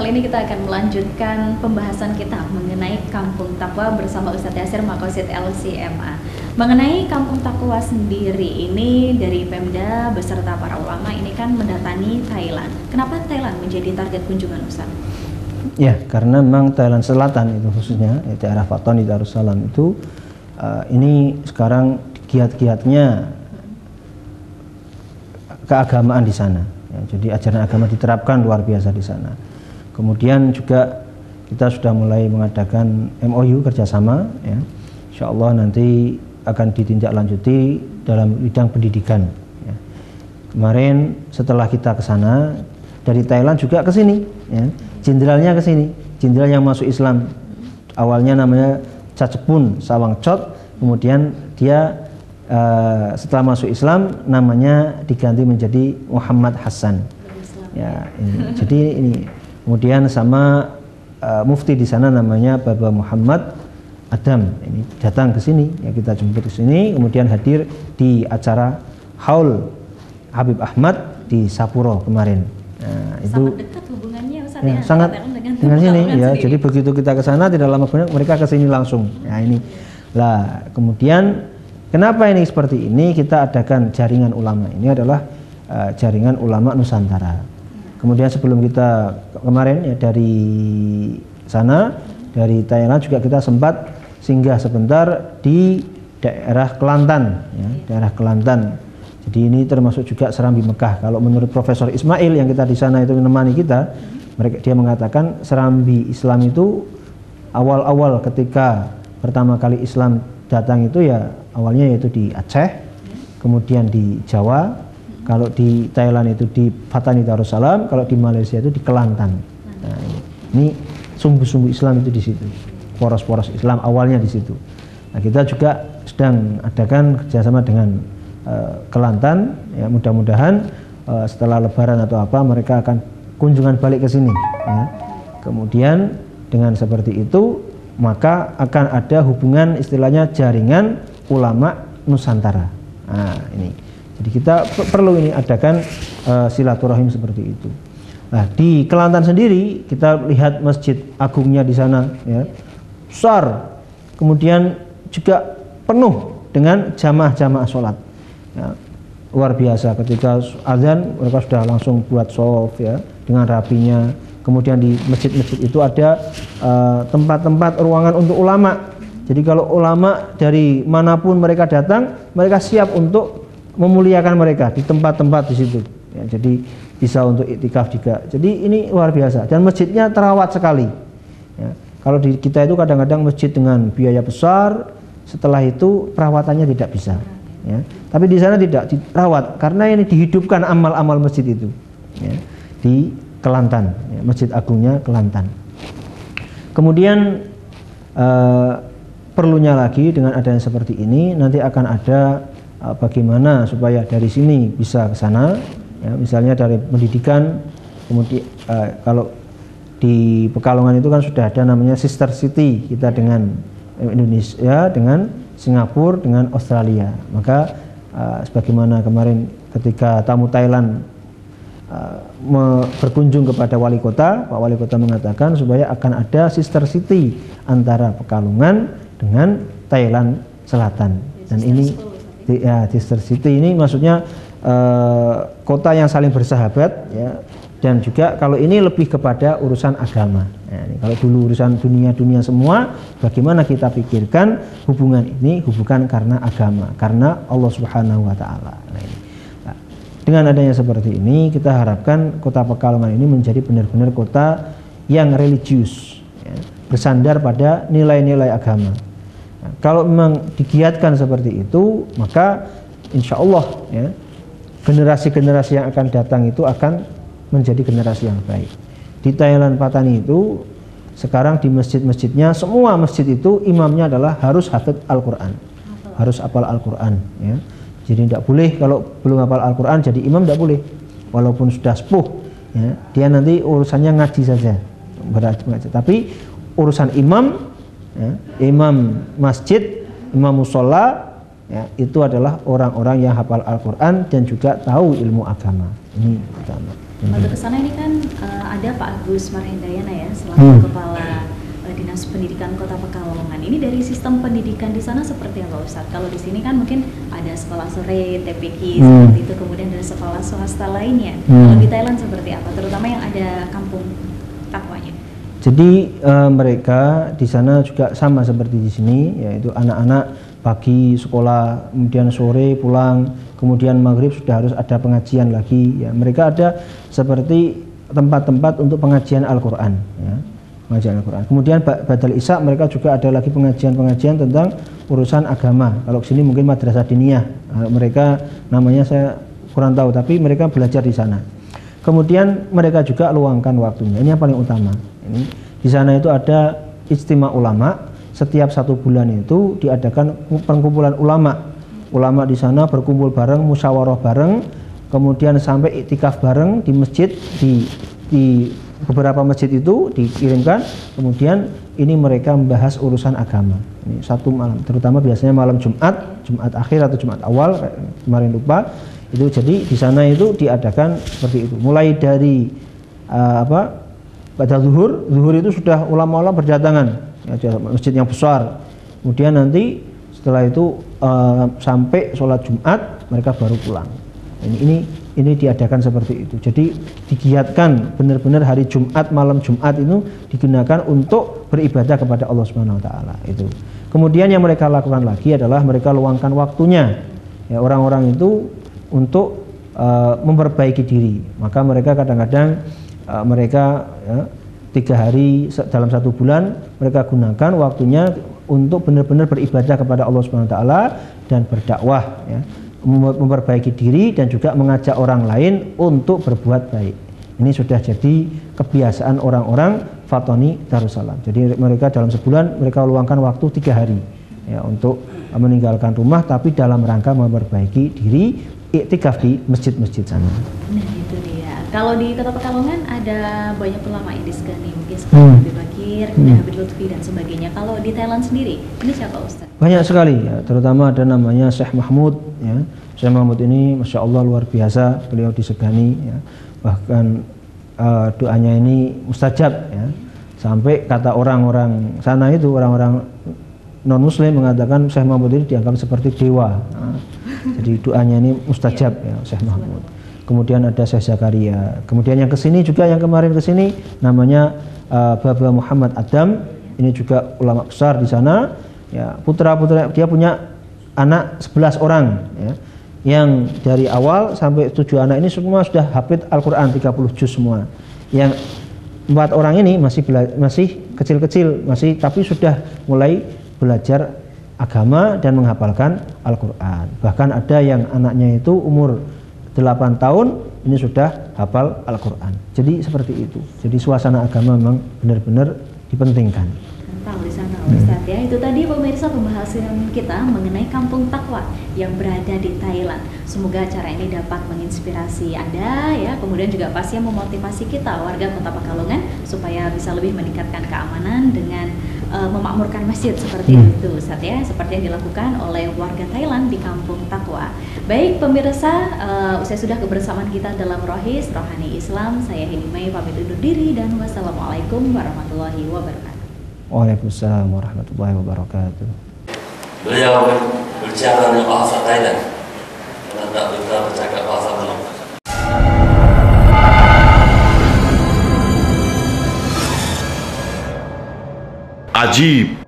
kali ini kita akan melanjutkan pembahasan kita mengenai Kampung Takwa bersama Ustadz Yasir Maqasid LCMA. Mengenai Kampung Takwa sendiri ini dari Pemda beserta para ulama ini kan mendatangi Thailand. Kenapa Thailand menjadi target kunjungan Ustadz? Ya, karena memang Thailand Selatan itu khususnya di daerah Patani Darussalam itu ini sekarang giat-giatnya keagamaan di sana. Ya, jadi ajaran agama diterapkan luar biasa di sana. Kemudian juga kita sudah mulai mengadakan MOU kerjasama, ya. Insya Allah nanti akan ditindaklanjuti dalam bidang pendidikan. Ya. Kemarin setelah kita ke sana dari Thailand juga ke sini, ya. Jenderalnya ke sini, jenderal yang masuk Islam. Awalnya namanya Chacepun Sawangchot, kemudian dia setelah masuk Islam namanya diganti menjadi Muhammad Hasan. Ya, ini. Jadi ini kemudian sama mufti di sana namanya Baba Muhammad Adam. Ini datang ke sini, ya kita jemput ke sini, kemudian hadir di acara Haul Habib Ahmad di Sapuro kemarin. Nah, itu sangat dekat hubungannya Ustaz, ya, sangat dengan sini ya. Sendiri. Jadi begitu kita ke sana tidak lama kemudian mereka ke sini langsung. Ya ini. Lah, kemudian kenapa ini seperti ini? Kita adakan jaringan ulama. Ini adalah jaringan ulama Nusantara. Kemudian sebelum kita kemarin ya dari sana, dari Thailand juga kita sempat singgah sebentar di daerah Kelantan, ya, daerah Kelantan. Jadi ini termasuk juga Serambi Mekah. Kalau menurut Profesor Ismail yang kita di sana itu menemani kita, dia mengatakan Serambi Islam itu awal-awal ketika pertama kali Islam datang itu ya awalnya yaitu di Aceh, kemudian di Jawa, kalau di Thailand itu di Patani Darussalam, kalau di Malaysia itu di Kelantan. Nah, ini sumbu-sumbu Islam itu di situ, poros-poros Islam awalnya di situ. Nah, kita juga sedang adakan kerjasama dengan Kelantan, ya mudah-mudahan setelah Lebaran atau apa mereka akan kunjungan balik ke sini. Ya. Kemudian dengan seperti itu maka akan ada hubungan istilahnya jaringan ulama Nusantara. Nah, ini. Jadi kita perlu ini adakan silaturahim seperti itu. Nah, di Kelantan sendiri kita lihat masjid agungnya di sana, ya, besar. Kemudian juga penuh dengan jamaah-jamaah sholat. Ya, luar biasa. Ketika azan mereka sudah langsung buat shaf, ya, dengan rapinya. Kemudian di masjid-masjid itu ada tempat-tempat ruangan untuk ulama. Jadi kalau ulama dari manapun mereka datang, mereka siap untuk memuliakan mereka di tempat-tempat di situ. Ya, jadi bisa untuk iktikaf juga. Jadi ini luar biasa dan masjidnya terawat sekali. Ya, kalau di kita itu kadang-kadang masjid dengan biaya besar, setelah itu perawatannya tidak bisa. Ya, tapi di sana tidak dirawat karena ini dihidupkan amal-amal masjid itu. Ya, di Kelantan, ya, Masjid Agungnya Kelantan. Kemudian perlunya lagi dengan adanya seperti ini nanti akan ada bagaimana supaya dari sini bisa ke sana, ya, misalnya dari pendidikan. Kemudian kalau di Pekalongan itu kan sudah ada namanya sister city kita dengan Indonesia, dengan Singapura, dengan Australia. Maka sebagaimana kemarin ketika tamu Thailand berkunjung kepada wali kota, Pak Wali Kota mengatakan supaya akan ada sister city antara Pekalongan dengan Thailand Selatan. Dan ini ya, sister city ini maksudnya kota yang saling bersahabat, ya, dan juga kalau ini lebih kepada urusan agama. Nah, ini kalau dulu urusan dunia semua, bagaimana kita pikirkan hubungan ini hubungan karena agama, karena Allah Subhanahu wa taala. Nah, ini. Nah, dengan adanya seperti ini kita harapkan kota Pekalongan ini menjadi benar-benar kota yang religius, ya, bersandar pada nilai-nilai agama. Nah, kalau memang digiatkan seperti itu, maka insya Allah, ya, generasi-generasi yang akan datang itu akan menjadi generasi yang baik. Di Thailand Patani itu sekarang di masjid-masjidnya, semua masjid itu imamnya adalah harus hafid Al-Quran, harus hafal Al-Quran, ya. Jadi tidak boleh kalau belum hafal Al-Quran jadi imam, tidak boleh walaupun sudah sepuh, ya. Dia nanti urusannya ngaji saja, tapi urusan imam, ya, imam masjid, imam musola, ya, itu adalah orang-orang yang hafal Al-Quran dan juga tahu ilmu agama. Ini pertama. Waktu ke sana ini kan ada Pak Agus Marhendayana ya selaku Kepala Dinas Pendidikan Kota Pekalongan. Ini dari sistem pendidikan di sana seperti apa Ustadz? Kalau di sini kan mungkin ada sekolah sore, TPQ seperti itu, kemudian ada sekolah swasta lainnya. Kalau di Thailand seperti apa? Terutama yang ada kampung takwanya. Jadi mereka di sana juga sama seperti di sini, yaitu anak-anak pagi sekolah, kemudian sore pulang, kemudian maghrib sudah harus ada pengajian lagi. Ya, mereka ada seperti tempat-tempat untuk pengajian Al-Quran. Ya. Pengajian Al-Quran. Kemudian badal isya mereka juga ada lagi pengajian-pengajian tentang urusan agama. Kalau sini mungkin madrasah diniyah. Mereka namanya saya kurang tahu, tapi mereka belajar di sana. Kemudian mereka juga luangkan waktunya. Ini yang paling utama. Ini di sana itu ada ijtima ulama. Setiap 1 bulan itu diadakan perkumpulan ulama. Ulama di sana berkumpul bareng, musyawarah bareng, kemudian sampai iktikaf bareng di masjid di beberapa masjid itu dikirimkan, kemudian ini mereka membahas urusan agama. Ini 1 malam, terutama biasanya malam Jumat akhir atau Jumat awal, kemarin lupa. Itu jadi di sana itu diadakan seperti itu. Mulai dari pada zuhur itu sudah ulama-ulama berdatangan, ya, masjid yang besar. Kemudian nanti setelah itu sampai sholat Jumat mereka baru pulang. Ini diadakan seperti itu. Jadi digiatkan benar-benar hari Jumat, malam Jumat itu digunakan untuk beribadah kepada Allah Subhanahu wa taala itu. Kemudian yang mereka lakukan lagi adalah mereka luangkan waktunya. Ya, orang-orang itu untuk memperbaiki diri. Maka mereka kadang-kadang mereka 3 hari dalam 1 bulan mereka gunakan waktunya untuk benar-benar beribadah kepada Allah Subhanahu wa taala dan berdakwah, ya. Memperbaiki diri dan juga mengajak orang lain untuk berbuat baik. Ini sudah jadi kebiasaan orang-orang Fatoni Darussalam. Jadi mereka dalam sebulan mereka luangkan waktu 3 hari, ya, untuk meninggalkan rumah tapi dalam rangka memperbaiki diri, iktikaf di masjid-masjid sana. Nah itu dia. Kalau di Kota Pekalongan ada banyak ulama yang disegani, mungkin seperti Habib Bakir, Habib Lutfi dan sebagainya. Kalau di Thailand sendiri, ini siapa Ustaz? Banyak sekali, ya, terutama ada namanya Syekh Mahmud. Ya. Syekh Mahmud ini Masya Allah luar biasa, beliau disegani, ya. Bahkan doanya ini mustajab, ya. Sampai kata orang-orang sana itu, orang-orang non-muslim mengatakan Syekh Mahmud ini dianggap seperti dewa. Nah, jadi doanya ini mustajab, ya, Syekh Mahmud. Kemudian ada Syekh Zakaria. Kemudian yang kesini juga, yang kemarin kesini namanya Baba Muhammad Adam. Ini juga ulama besar di sana. Ya, putra-putra dia punya anak 11 orang. Ya, yang dari awal sampai 7 anak ini semua sudah hafid Al-Quran 30 juz semua. Yang 4 orang ini masih kecil-kecil, tapi sudah mulai belajar agama dan menghafalkan Al-Quran. Bahkan ada yang anaknya itu umur 8 tahun ini sudah hafal Al-Quran. Jadi seperti itu. Jadi suasana agama memang benar-benar dipentingkan. Kental di sana Ustaz, ya. Itu tadi pemirsa pembahasan kita mengenai Kampung Takwa yang berada di Thailand. Semoga acara ini dapat menginspirasi Anda, ya. Kemudian juga pasti memotivasi kita warga Kota Pekalongan supaya bisa lebih meningkatkan keamanan dengan memakmurkan masjid seperti itu Ustaz, ya, seperti yang dilakukan oleh warga Thailand di Kampung Takwa. Baik pemirsa, usai sudah kebersamaan kita dalam Rohis Rohani Islam, saya Heni Mai pamit undur diri dan wassalamualaikum warahmatullahi wabarakatuh. Waalaikumsalam warahmatullahi wabarakatuh. Beliau berbicara dengan bahasa Thailand, karena tidak bisa bercakap bahasa Melayu. Ajib